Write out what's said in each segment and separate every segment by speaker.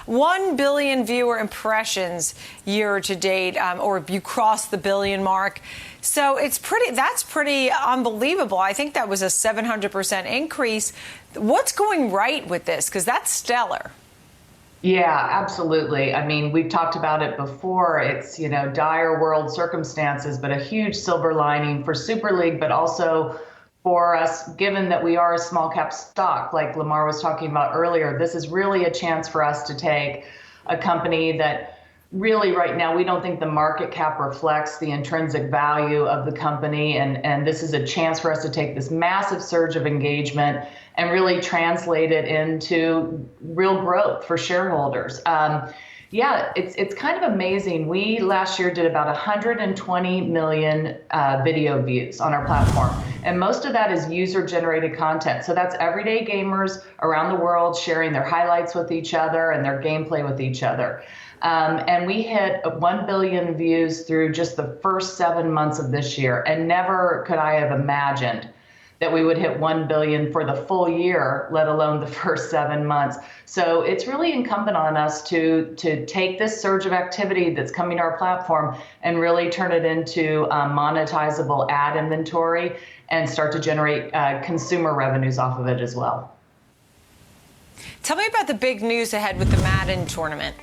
Speaker 1: 1 billion viewer impressions year to date, or you crossed the billion mark. So that's pretty unbelievable. I think that was a 700% increase. What's going right with this? Because that's stellar.
Speaker 2: Yeah, absolutely. I mean, we've talked about it before. It's, dire world circumstances, but a huge silver lining for Super League, but also for us, given that we are a small cap stock, like Lamar was talking about earlier. This is really a chance for us to take a company that really right now, we don't think the market cap reflects the intrinsic value of the company. And this is a chance for us to take this massive surge of engagement and really translate it into real growth for shareholders. Yeah, it's kind of amazing. We last year did about 120 million video views on our platform. And most of that is user-generated content. So that's everyday gamers around the world sharing their highlights with each other and their gameplay with each other. And we hit 1 billion views through just the first 7 months of this year. And never could I have imagined that we would hit 1 billion for the full year, let alone the first 7 months. So it's really incumbent on us to take this surge of activity that's coming to our platform and really turn it into monetizable ad inventory and start to generate consumer revenues off of it as well.
Speaker 1: Tell me about the big news ahead with the Madden tournament.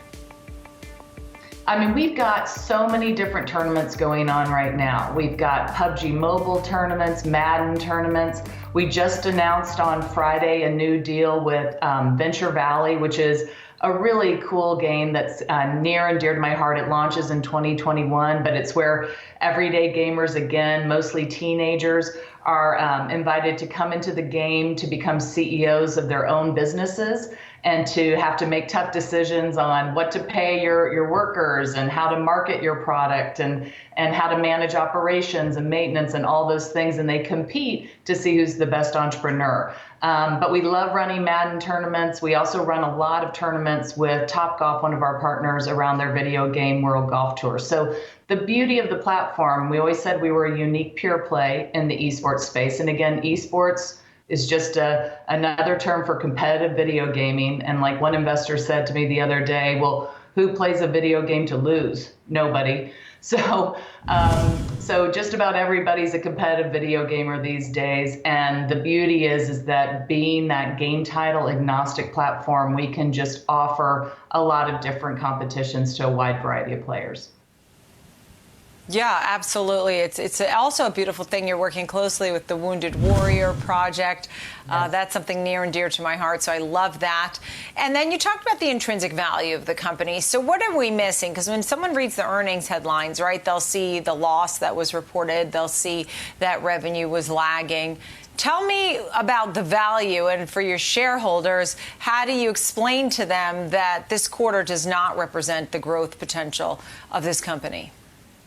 Speaker 2: I mean, we've got so many different tournaments going on right now. We've got PUBG Mobile tournaments, Madden tournaments. We just announced on Friday a new deal with Venture Valley, which is a really cool game that's near and dear to my heart. It launches in 2021, but it's where everyday gamers, again, mostly teenagers, are invited to come into the game to become CEOs of their own businesses and to have to make tough decisions on what to pay your workers and how to market your product and how to manage operations and maintenance and all those things. And they compete to see who's the best entrepreneur. But we love running Madden tournaments. We also run a lot of tournaments with Topgolf, one of our partners, around their video game World Golf Tour. So the beauty of the platform, we always said we were a unique pure play in the esports space. And again, esports is just another term for competitive video gaming. And like one investor said to me the other day, well, who plays a video game to lose? Nobody. So just about everybody's a competitive video gamer these days. And the beauty is that being that game title agnostic platform, we can just offer a lot of different competitions to a wide variety of players.
Speaker 1: Yeah, absolutely. It's also a beautiful thing. You're working closely with the Wounded Warrior Project. Yes. That's something near and dear to my heart, so I love that. And then you talked about the intrinsic value of the company. So what are we missing? Because when someone reads the earnings headlines, right, they'll see the loss that was reported. They'll see that revenue was lagging. Tell me about the value, and for your shareholders, how do you explain to them that this quarter does not represent the growth potential of this company?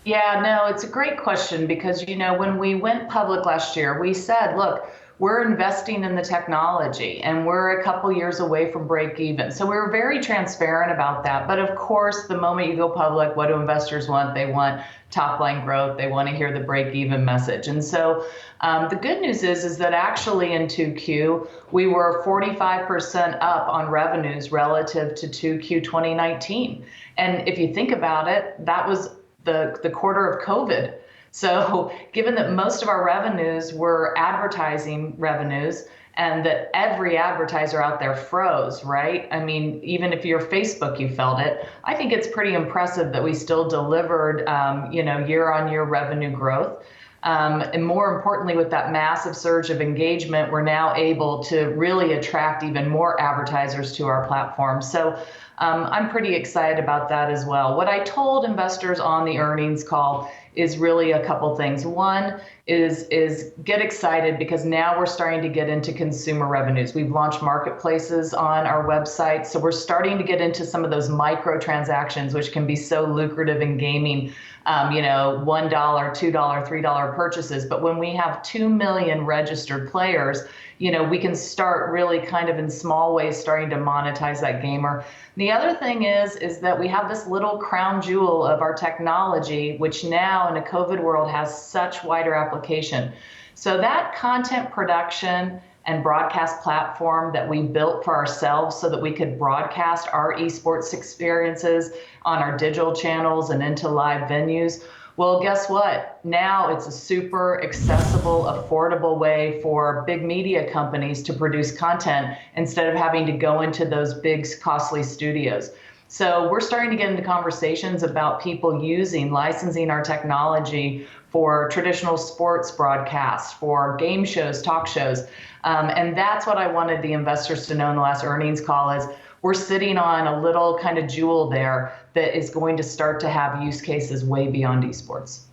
Speaker 2: Yeah, no, it's a great question because, when we went public last year, we said, look, we're investing in the technology and we're a couple years away from break even. So we were very transparent about that. But of course, the moment you go public, what do investors want? They want top line growth. They want to hear the break even message. And so the good news is that actually in 2Q, we were 45% up on revenues relative to 2Q 2019. And if you think about it, that was the quarter of COVID. So given that most of our revenues were advertising revenues and that every advertiser out there froze, right? I mean, even if you're Facebook, you felt it. I think it's pretty impressive that we still delivered, year-on-year revenue growth. And more importantly, with that massive surge of engagement, we're now able to really attract even more advertisers to our platform. So I'm pretty excited about that as well. What I told investors on the earnings call is really a couple things. One is get excited because now we're starting to get into consumer revenues. We've launched marketplaces on our website. So we're starting to get into some of those micro transactions, which can be so lucrative in gaming. $1, $2, $3 purchases. But when we have 2 million registered players, we can start really kind of in small ways starting to monetize that gamer. The other thing is that we have this little crown jewel of our technology, which now in a COVID world has such wider application. So that content production, and broadcast platform that we built for ourselves so that we could broadcast our esports experiences on our digital channels and into live venues. Well, guess what? Now it's a super accessible, affordable way for big media companies to produce content instead of having to go into those big, costly studios. So we're starting to get into conversations about people licensing our technology for traditional sports broadcasts, for game shows, talk shows. And that's what I wanted the investors to know in the last earnings call is we're sitting on a little kind of jewel there that is going to start to have use cases way beyond esports.